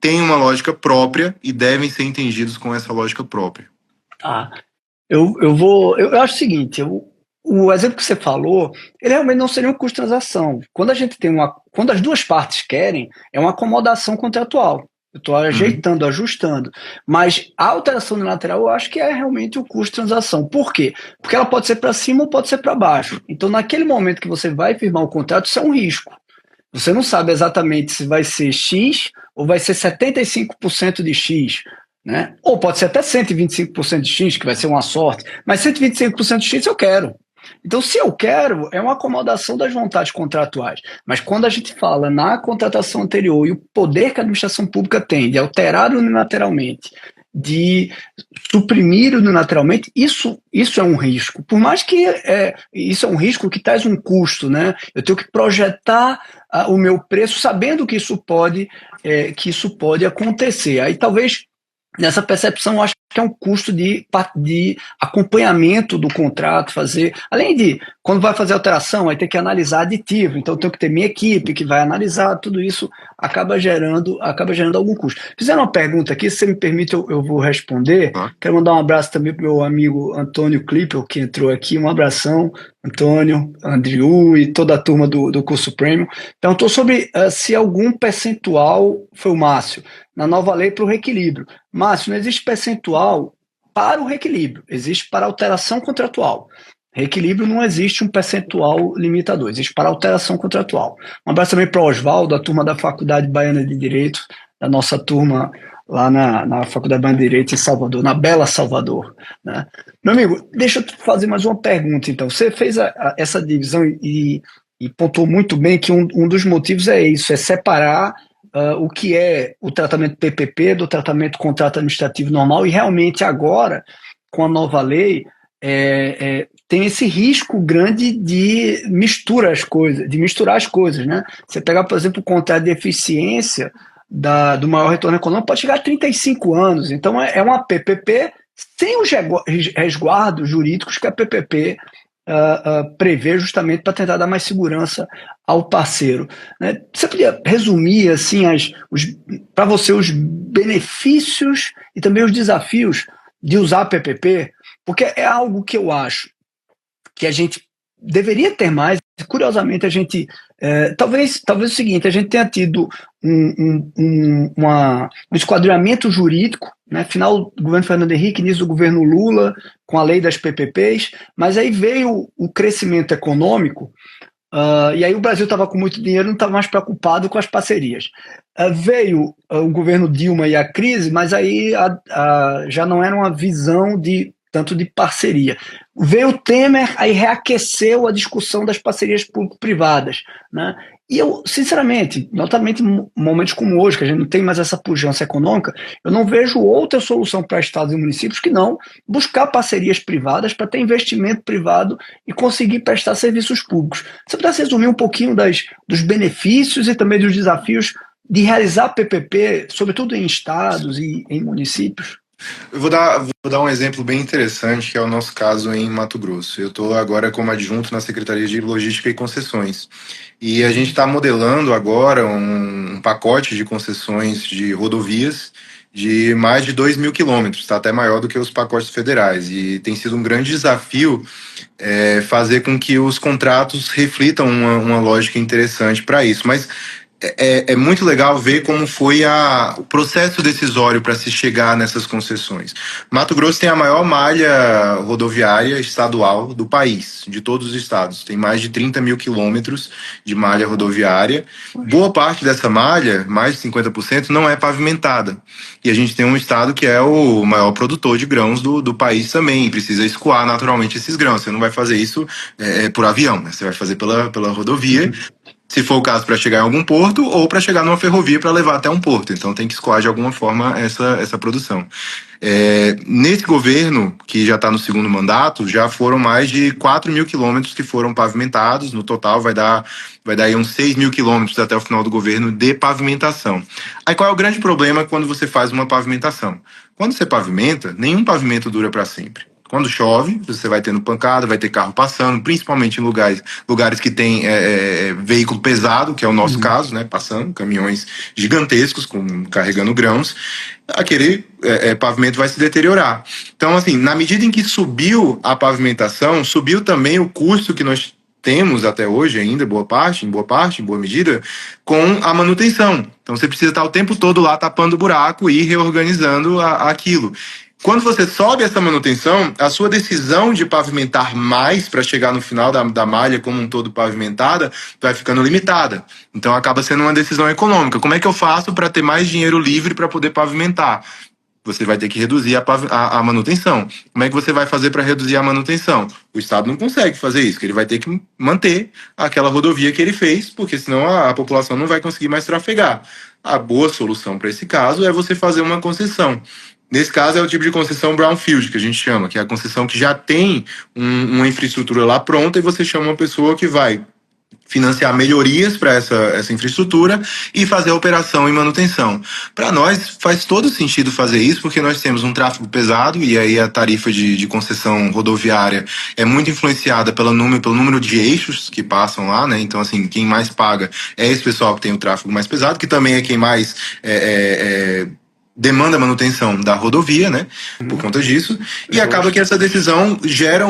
têm uma lógica própria e devem ser entendidos com essa lógica própria. Eu acho o seguinte, o exemplo que você falou, ele realmente não seria um custo de transação. Quando as duas partes querem, é uma acomodação contratual. Eu estou ajeitando, ajustando. Mas a alteração unilateral eu acho que é realmente o custo de transação. Por quê? Porque ela pode ser para cima ou pode ser para baixo. Então, naquele momento que você vai firmar o contrato, isso é um risco. Você não sabe exatamente se vai ser X ou vai ser 75% de X. Né? Ou pode ser até 125% de X, que vai ser uma sorte. Mas 125% de X eu quero. Então, se eu quero, é uma acomodação das vontades contratuais. Mas quando a gente fala na contratação anterior e o poder que a administração pública tem de alterar unilateralmente, de suprimir unilateralmente, isso é um risco. Por mais que isso é um risco que traz um custo, né? Eu tenho que projetar o meu preço sabendo que isso pode acontecer. Aí talvez nessa percepção, eu acho que é um custo de acompanhamento do contrato, além de, quando vai fazer alteração, vai ter que analisar aditivo, então eu tenho que ter minha equipe que vai analisar, tudo isso acaba gerando algum custo. Fizeram uma pergunta aqui, se você me permite, eu vou responder. Quero mandar um abraço também para o meu amigo Antônio Klippel, que entrou aqui, um abração, Antônio, Andrew e toda a turma do curso Premium. Perguntou sobre se algum percentual, foi o Márcio, na nova lei para o reequilíbrio. Márcio, não existe percentual para o reequilíbrio, existe para alteração contratual. Reequilíbrio não existe um percentual limitador, existe para alteração contratual. Um abraço também para o Oswaldo, a turma da Faculdade Baiana de Direito, da nossa turma lá na Faculdade Baiana de Direito em Salvador, na bela Salvador. Né? Meu amigo, deixa eu te fazer mais uma pergunta, então. Você fez essa divisão e pontuou muito bem que um dos motivos é isso, é separar o que é o tratamento PPP do tratamento contrato administrativo normal, e realmente agora, com a nova lei, tem esse risco grande de misturar as coisas, né? Você pegar, por exemplo, o contrato de eficiência do maior retorno econômico pode chegar a 35 anos, então é uma PPP sem os resguardos jurídicos que a PPP prevê, justamente para tentar dar mais segurança ao parceiro. Né? Você podia resumir assim, para você os benefícios e também os desafios de usar a PPP? Porque é algo que eu acho que a gente deveria ter mais, curiosamente a gente, talvez o seguinte, a gente tenha tido um esquadrinhamento jurídico, né, final do governo Fernando Henrique, início do governo Lula, com a lei das PPPs, mas aí veio o crescimento econômico. E aí o Brasil estava com muito dinheiro, não estava mais preocupado com as parcerias. Veio o governo Dilma e a crise, mas aí já não era uma visão tanto de parceria. Veio o Temer, aí reaqueceu a discussão das parcerias público-privadas, né? E eu, sinceramente, notamente em momentos como hoje, que a gente não tem mais essa pujança econômica, eu não vejo outra solução para estados e municípios que não buscar parcerias privadas para ter investimento privado e conseguir prestar serviços públicos. Você pudesse resumir um pouquinho dos benefícios e também dos desafios de realizar PPP, sobretudo em estados e em municípios? Eu vou dar um exemplo bem interessante, que é o nosso caso em Mato Grosso. Eu estou agora como adjunto na Secretaria de Logística e Concessões. E a gente está modelando agora um pacote de concessões de rodovias de mais de 2.000 quilômetros, está até maior do que os pacotes federais. E tem sido um grande desafio fazer com que os contratos reflitam uma lógica interessante para isso. Mas é muito legal ver como foi o processo decisório para se chegar nessas concessões. Mato Grosso tem a maior malha rodoviária estadual do país, de todos os estados. Tem mais de 30.000 quilômetros de malha rodoviária. Boa parte dessa malha, mais de 50%, não é pavimentada. E a gente tem um estado que é o maior produtor de grãos do país também, e precisa escoar naturalmente esses grãos. Você não vai fazer isso por avião, né? Você vai fazer pela rodovia. Se for o caso, para chegar em algum porto ou para chegar numa ferrovia para levar até um porto. Então tem que escoar de alguma forma essa produção. Nesse governo, que já está no segundo mandato, já foram mais de 4.000 quilômetros que foram pavimentados. No total vai dar aí uns 6.000 quilômetros até o final do governo de pavimentação. Aí qual é o grande problema quando você faz uma pavimentação? Quando você pavimenta, nenhum pavimento dura para sempre. Quando chove, você vai tendo pancada, vai ter carro passando, principalmente em lugares que tem veículo pesado, que é o nosso caso, né? Passando, caminhões gigantescos carregando grãos, aquele pavimento vai se deteriorar. Então, assim, na medida em que subiu a pavimentação, subiu também o custo que nós temos até hoje ainda, em boa medida, com a manutenção. Então você precisa estar o tempo todo lá tapando o buraco e reorganizando aquilo. Quando você sobe essa manutenção, a sua decisão de pavimentar mais para chegar no final da malha como um todo pavimentada vai ficando limitada. Então acaba sendo uma decisão econômica. Como é que eu faço para ter mais dinheiro livre para poder pavimentar? Você vai ter que reduzir a manutenção. Como é que você vai fazer para reduzir a manutenção? O Estado não consegue fazer isso, que ele vai ter que manter aquela rodovia que ele fez, porque senão a população não vai conseguir mais trafegar. A boa solução para esse caso é você fazer uma concessão. Nesse caso é o tipo de concessão brownfield, que a gente chama, que é a concessão que já tem uma infraestrutura lá pronta e você chama uma pessoa que vai financiar melhorias para essa infraestrutura e fazer a operação e manutenção. Para nós faz todo sentido fazer isso, porque nós temos um tráfego pesado e aí a tarifa de concessão rodoviária é muito influenciada pelo número de eixos que passam lá, né? Então, assim, quem mais paga é esse pessoal que tem o tráfego mais pesado, que também é quem mais demanda manutenção da rodovia, né, por conta disso, e acaba que essa decisão gera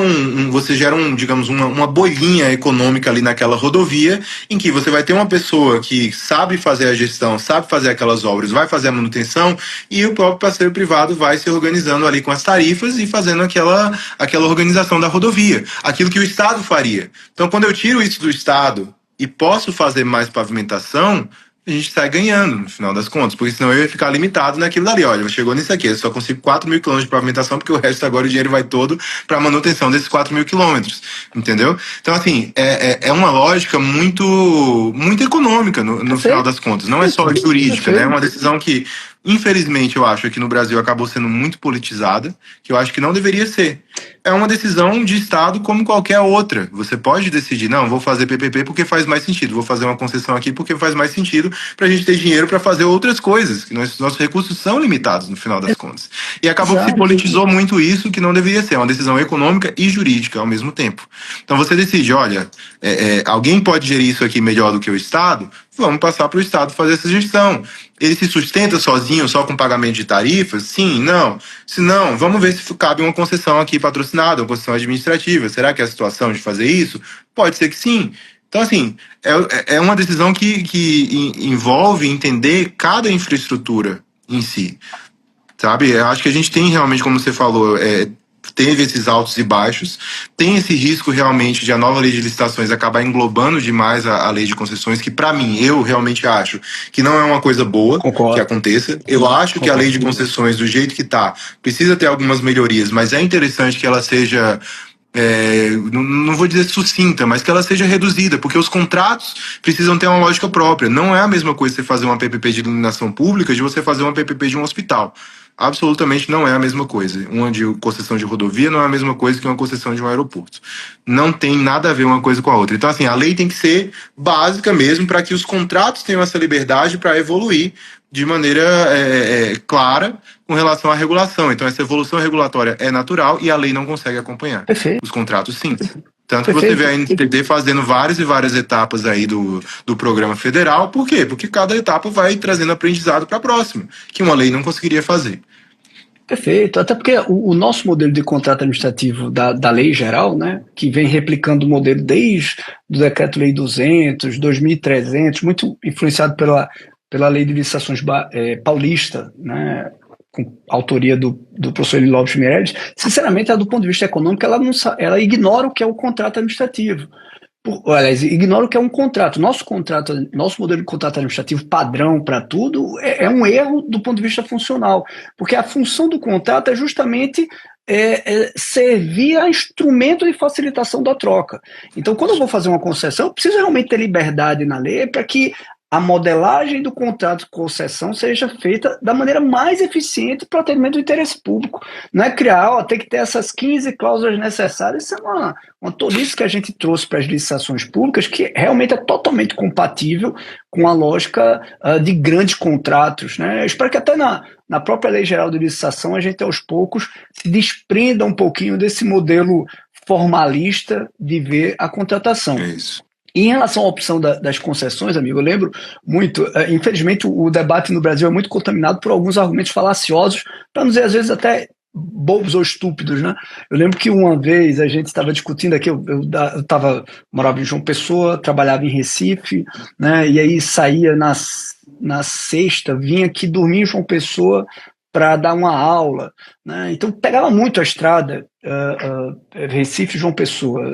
digamos, uma bolinha econômica ali naquela rodovia, em que você vai ter uma pessoa que sabe fazer a gestão, sabe fazer aquelas obras, vai fazer a manutenção, e o próprio parceiro privado vai se organizando ali com as tarifas e fazendo aquela organização da rodovia, aquilo que o Estado faria. Então, quando eu tiro isso do Estado e posso fazer mais pavimentação, a gente sai ganhando, no final das contas, porque senão eu ia ficar limitado naquilo dali. Olha, chegou nisso aqui, eu só consigo 4.000 quilômetros de pavimentação, porque o resto agora o dinheiro vai todo para manutenção desses 4.000 quilômetros, entendeu? Então, assim, é uma lógica muito, muito econômica no final das contas, não é só jurídica, né? É uma decisão que, infelizmente, eu acho que no Brasil acabou sendo muito politizada, que eu acho que não deveria ser. É uma decisão de Estado como qualquer outra. Você pode decidir, não, vou fazer PPP porque faz mais sentido, vou fazer uma concessão aqui porque faz mais sentido para a gente ter dinheiro para fazer outras coisas, que nossos recursos são limitados no final das contas. E acabou que se politizou muito isso, que não deveria ser, é uma decisão econômica e jurídica ao mesmo tempo. Então você decide, olha, alguém pode gerir isso aqui melhor do que o Estado? Vamos passar para o Estado fazer essa gestão. Ele se sustenta sozinho, só com pagamento de tarifas? Sim, não. Se não, vamos ver se cabe uma concessão aqui patrocinada, uma concessão administrativa. Será que é a situação de fazer isso? Pode ser que sim. Então, assim, é uma decisão que envolve entender cada infraestrutura em si, sabe? Eu acho que a gente tem realmente, como você falou, teve esses altos e baixos, tem esse risco realmente de a nova lei de licitações acabar englobando demais a lei de concessões, que para mim, eu realmente acho que não é uma coisa boa que Concordo, aconteça. Eu acho que a lei concordo. de concessões, do jeito que tá, precisa ter algumas melhorias, mas é interessante que ela seja não vou dizer sucinta, mas que ela seja reduzida, porque os contratos precisam ter uma lógica própria. Não é a mesma coisa você fazer uma PPP de iluminação pública de você fazer uma PPP de um hospital. Absolutamente não é a mesma coisa. Uma de concessão de rodovia não é a mesma coisa que uma concessão de um aeroporto. Não tem nada a ver uma coisa com a outra. Então, assim, a lei tem que ser básica mesmo para que os contratos tenham essa liberdade para evoluir de maneira clara com relação à regulação. Então, essa evolução regulatória é natural e a lei não consegue acompanhar. Perfeito, Os contratos, sim. Tanto que você vê perfeito. a NTT fazendo várias e várias etapas aí do programa federal. Por quê? Porque cada etapa vai trazendo aprendizado para a próxima, que uma lei não conseguiria fazer. Perfeito, até porque o nosso modelo de contrato administrativo da lei geral, né, que vem replicando o modelo desde o Decreto-Lei 200, 2300, muito influenciado pela Lei de Licitações paulista, né, com autoria do professor Eli Lopes Meirelles, sinceramente, do ponto de vista econômico, ela ignora o que é o contrato administrativo. Aliás, ignora o que é um contrato. Nosso modelo de contrato administrativo padrão para tudo é um erro do ponto de vista funcional, porque a função do contrato é justamente servir a instrumento de facilitação da troca. Então, quando eu vou fazer uma concessão, eu preciso realmente ter liberdade na lei para que a modelagem do contrato de concessão seja feita da maneira mais eficiente para o atendimento do interesse público. Não é criar, tem que ter essas 15 cláusulas necessárias. Isso é uma tolice que a gente trouxe para as licitações públicas, que realmente é totalmente compatível com a lógica de grandes contratos, né? Eu espero que até na própria Lei Geral de Licitação a gente, aos poucos, se desprenda um pouquinho desse modelo formalista de ver a contratação. É isso. Em relação à opção das concessões, amigo, eu lembro muito, infelizmente o debate no Brasil é muito contaminado por alguns argumentos falaciosos, para não dizer às vezes até bobos ou estúpidos, né? Eu lembro que uma vez a gente estava discutindo aqui, morava em João Pessoa, trabalhava em Recife, né? E aí saía na sexta, vinha aqui dormir em João Pessoa para dar uma aula, né? Então pegava muito a estrada Recife João Pessoa,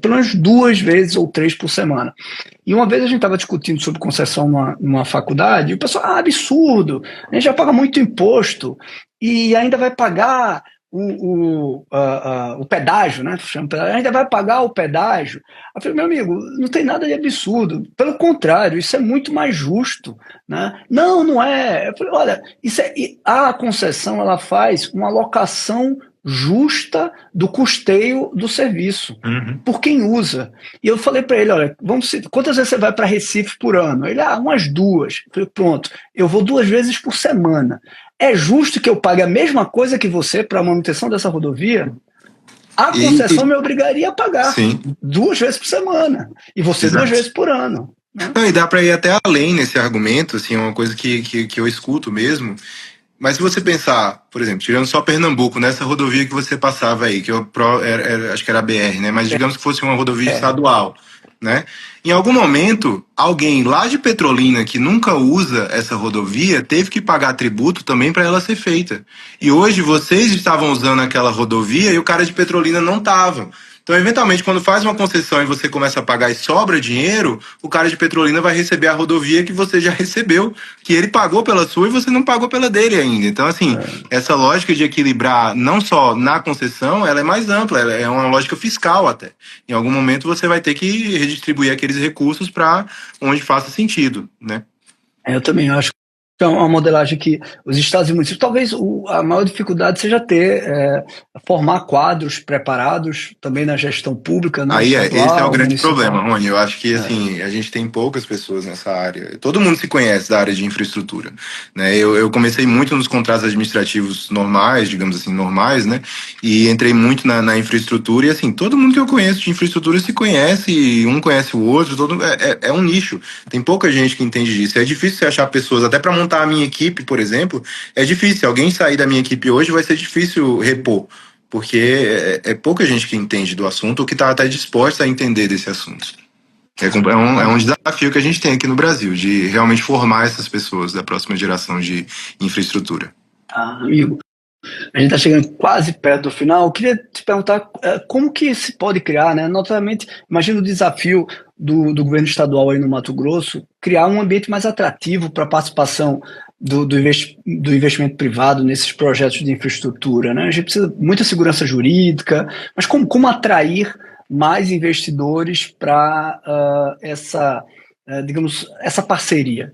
pelo menos 2 vezes ou 3 por semana. E uma vez a gente estava discutindo sobre concessão numa faculdade, e o pessoal, absurdo, a gente já paga muito imposto e ainda vai pagar o pedágio, né? Ainda vai pagar o pedágio. Eu falei, meu amigo, não tem nada de absurdo. Pelo contrário, isso é muito mais justo, né? Não, não é. Eu falei, olha, a concessão ela faz uma alocação justa do custeio do serviço por quem usa. E eu falei para ele, olha, quantas vezes você vai para Recife por ano? Ele, umas 2. Eu falei, pronto, eu vou 2 vezes por semana. É justo que eu pague a mesma coisa que você para a manutenção dessa rodovia? A concessão me obrigaria a pagar 2 vezes por semana. E você Exato. 2 vezes por ano. Né? Não, e dá para ir até além nesse argumento, assim, é uma coisa que eu escuto mesmo. Mas se você pensar, por exemplo, tirando só Pernambuco, nessa rodovia que você passava aí, que acho que era a BR, né? Mas digamos que fosse uma rodovia estadual, né? Em algum momento, alguém lá de Petrolina que nunca usa essa rodovia teve que pagar tributo também para ela ser feita. E hoje vocês estavam usando aquela rodovia e o cara de Petrolina não estava. Então, eventualmente, quando faz uma concessão e você começa a pagar e sobra dinheiro, o cara de Petrolina vai receber a rodovia que você já recebeu, que ele pagou pela sua e você não pagou pela dele ainda. Então, assim, essa lógica de equilibrar não só na concessão, ela é mais ampla, ela é uma lógica fiscal até. Em algum momento você vai ter que redistribuir aqueles recursos para onde faça sentido, né? Eu também acho. Então, uma modelagem que os estados e municípios, talvez a maior dificuldade seja formar quadros preparados também na gestão pública. Né, esse é o grande problema, Rony. Eu acho que assim, a gente tem poucas pessoas nessa área. Todo mundo se conhece da área de infraestrutura. Né? Eu comecei muito nos contratos administrativos normais, digamos assim, normais, né? E entrei muito na infraestrutura. E assim, todo mundo que eu conheço de infraestrutura se conhece, um conhece o outro, é um nicho. Tem pouca gente que entende disso. É difícil você achar pessoas, até para montar a minha equipe, por exemplo, é difícil. Alguém sair da minha equipe hoje vai ser difícil repor, porque é pouca gente que entende do assunto ou que está até disposta a entender desse assunto. É um desafio que a gente tem aqui no Brasil, de realmente formar essas pessoas da próxima geração de infraestrutura. Amigo, a gente está chegando quase perto do final. Eu queria te perguntar como que se pode criar, né? Naturalmente, imagina o desafio do governo estadual aí no Mato Grosso, criar um ambiente mais atrativo para a participação do investimento privado nesses projetos de infraestrutura, né? A gente precisa de muita segurança jurídica, mas como atrair mais investidores para digamos, essa parceria?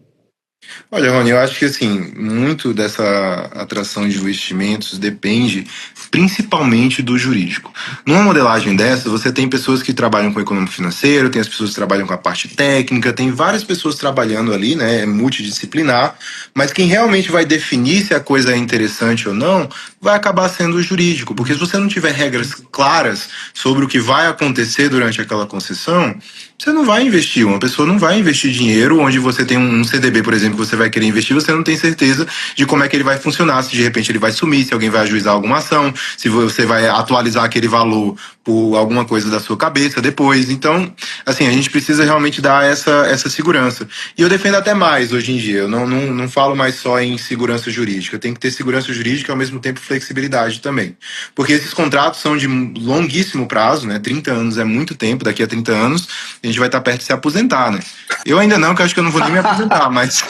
Olha, Rony, eu acho que assim, muito dessa atração de investimentos depende principalmente do jurídico. Numa modelagem dessa, você tem pessoas que trabalham com o econômico financeiro, tem as pessoas que trabalham com a parte técnica, tem várias pessoas trabalhando ali, né? É multidisciplinar, mas quem realmente vai definir se a coisa é interessante ou não vai acabar sendo o jurídico, porque se você não tiver regras claras sobre o que vai acontecer durante aquela concessão, você não vai investir. Uma pessoa não vai investir dinheiro onde você tem um CDB, por exemplo, que você vai querer investir, você não tem certeza de como é que ele vai funcionar, se de repente ele vai sumir, se alguém vai ajuizar alguma ação, se você vai atualizar aquele valor por alguma coisa da sua cabeça depois. Então, assim, a gente precisa realmente dar essa segurança. E eu defendo até mais hoje em dia. Eu não falo mais só em segurança jurídica. Tem que ter segurança jurídica e ao mesmo tempo flexibilidade também. Porque esses contratos são de longuíssimo prazo, né? 30 anos é muito tempo, daqui a 30 anos a gente vai estar perto de se aposentar, né? Eu ainda não, que eu acho que eu não vou nem me aposentar, mas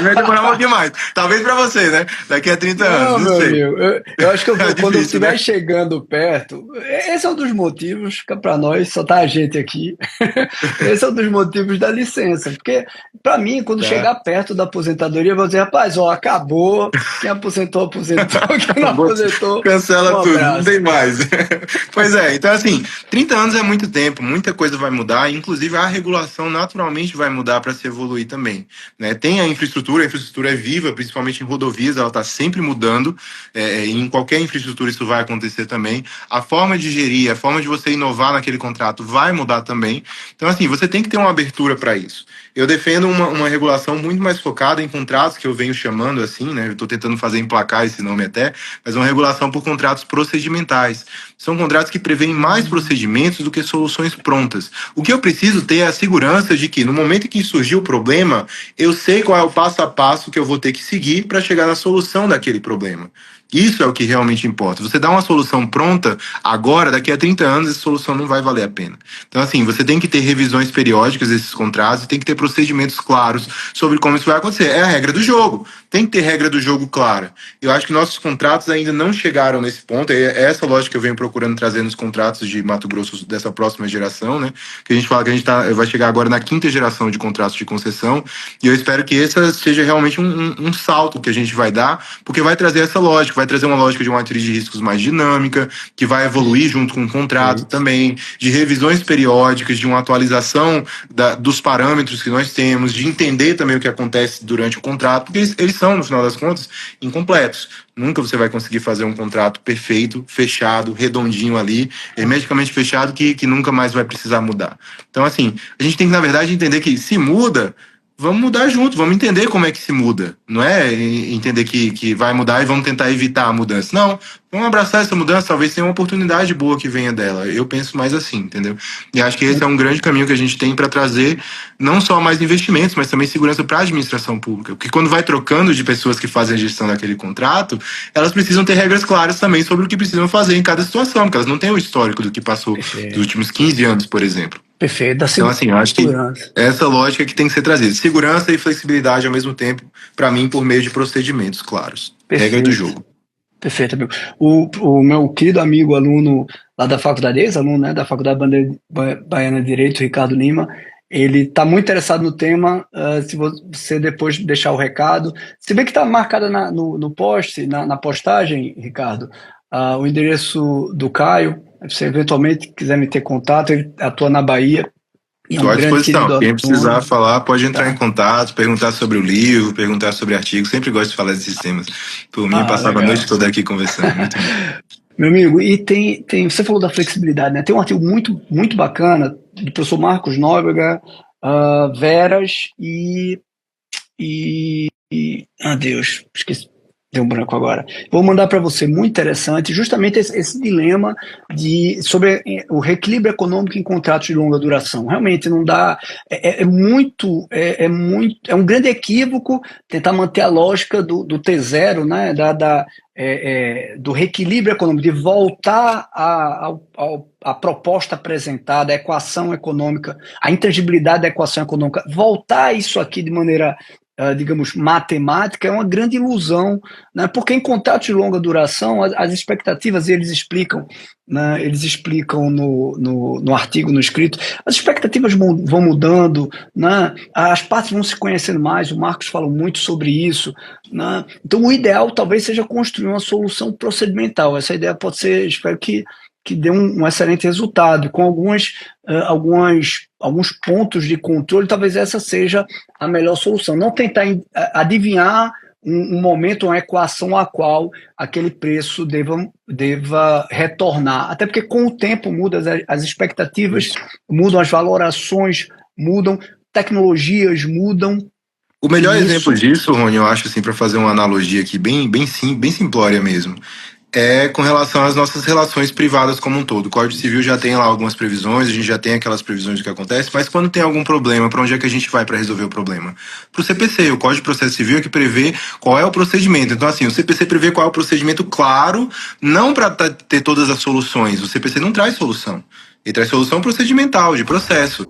vai demorar um pouquinho mais. Talvez pra você, né? Daqui a 30 anos, não Meu sei. amigo, eu acho que É quando eu difícil, estiver né? chegando perto, esse é um dos motivos que para nós só tá a gente aqui. Esse é um dos motivos da licença, porque para mim, quando Tá. chegar perto da aposentadoria, eu vou dizer, rapaz, ó, acabou, quem aposentou, aposentou, quem não aposentou, um Cancela tudo, não abraço. tem mais. Pois é, então assim, 30 anos é muito tempo, muita coisa vai mudar, inclusive a regulação naturalmente vai mudar para se evoluir também, né? Tem a infraestrutura é viva, principalmente em rodovias, ela está sempre mudando, em qualquer infraestrutura isso vai acontecer também. A forma de gerir, a forma de você inovar naquele contrato vai mudar também. Então assim, você tem que ter uma abertura para isso. Eu defendo uma regulação muito mais focada em contratos, que eu venho chamando assim, né? Eu estou tentando fazer emplacar esse nome até, mas uma regulação por contratos procedimentais. São contratos que prevêem mais procedimentos do que soluções prontas. O que eu preciso ter é a segurança de que, no momento em que surgiu o problema, eu sei qual é o passo a passo que eu vou ter que seguir para chegar na solução daquele problema. Isso é o que realmente importa. Você dá uma solução pronta, agora, daqui a 30 anos, essa solução não vai valer a pena. Então, assim, você tem que ter revisões periódicas desses contratos, tem que ter procedimentos claros sobre como isso vai acontecer. É a regra do jogo. Tem que ter regra do jogo clara. Eu acho que nossos contratos ainda não chegaram nesse ponto. É essa lógica que eu venho procurando trazer nos contratos de Mato Grosso dessa próxima geração, né? Que a gente fala que a gente vai chegar agora na quinta geração de contratos de concessão. E eu espero que essa seja realmente um salto que a gente vai dar, porque vai trazer essa lógica, vai trazer uma lógica de uma matriz de riscos mais dinâmica, que vai evoluir junto com o contrato também, de revisões periódicas, de uma atualização dos parâmetros que nós temos, de entender também o que acontece durante o contrato, porque eles são, no final das contas, incompletos. Nunca você vai conseguir fazer um contrato perfeito, fechado, redondinho ali, hermeticamente fechado, que nunca mais vai precisar mudar. Então, assim, a gente tem que, na verdade, entender que se muda, vamos mudar junto, vamos entender como é que se muda. Não é entender que vai mudar e vamos tentar evitar a mudança. Não, vamos abraçar essa mudança, talvez tenha uma oportunidade boa que venha dela. Eu penso mais assim, entendeu? E acho que esse é um grande caminho que a gente tem para trazer não só mais investimentos, mas também segurança para a administração pública. Porque quando vai trocando de pessoas que fazem a gestão daquele contrato, elas precisam ter regras claras também sobre o que precisam fazer em cada situação, porque elas não têm o histórico do que passou nos últimos 15 anos, por exemplo. Perfeito, da Então, assim, eu acho que segurança. essa lógica que tem que ser trazida. Segurança e flexibilidade ao mesmo tempo, para mim, por meio de procedimentos claros. Regra do Perfeito. jogo. Perfeito, amigo. O meu querido amigo, aluno lá da faculdade, ex-aluno, né, da Faculdade Baiana de Direito, Ricardo Lima, ele está muito interessado no tema. Se você depois deixar o recado, se bem que está marcada no post, na postagem, Ricardo, o endereço do Caio, se você eventualmente quiser me ter contato, ele atua na Bahia, e é Estou um à grande querido disposição. Quem aluno, precisar falar, pode entrar em tá? contato, perguntar sobre o livro, perguntar sobre artigos. Sempre gosto de falar desses temas. Por mim, eu passava a Legal. noite toda aqui conversando. Muito bom. Meu amigo, e você falou da flexibilidade, né? Tem um artigo muito, muito bacana do professor Marcos Nóbrega, Veras Deus, esqueci. Deu um branco agora. Vou mandar para você, muito interessante, justamente esse dilema sobre o reequilíbrio econômico em contratos de longa duração. Realmente não dá, é um grande equívoco tentar manter a lógica do T0, né, do reequilíbrio econômico, de voltar à proposta apresentada, a equação econômica, a intangibilidade da equação econômica, voltar isso aqui de maneira digamos, matemática, é uma grande ilusão, né? Porque em contratos de longa duração, as expectativas, eles explicam no artigo, no escrito, as expectativas vão mudando, né? As partes vão se conhecendo mais, o Marcos falou muito sobre isso, né? Então, o ideal talvez seja construir uma solução procedimental. Essa ideia pode ser, espero que dê um excelente resultado, com alguns pontos de controle, talvez essa seja a melhor solução. Não tentar adivinhar um momento, uma equação a qual aquele preço deva retornar. Até porque com o tempo mudam as expectativas, mudam as valorações, mudam, tecnologias mudam. O melhor exemplo disso, Rony, eu acho, assim, para fazer uma analogia aqui bem simplória mesmo, é com relação às nossas relações privadas como um todo. O Código Civil já tem lá algumas previsões, a gente já tem aquelas previsões do que acontece, mas quando tem algum problema, para onde é que a gente vai para resolver o problema? Para o CPC, o Código de Processo Civil é que prevê qual é o procedimento. Então, assim, o CPC prevê qual é o procedimento claro, não para ter todas as soluções. O CPC não traz solução. Ele traz solução procedimental, de processo.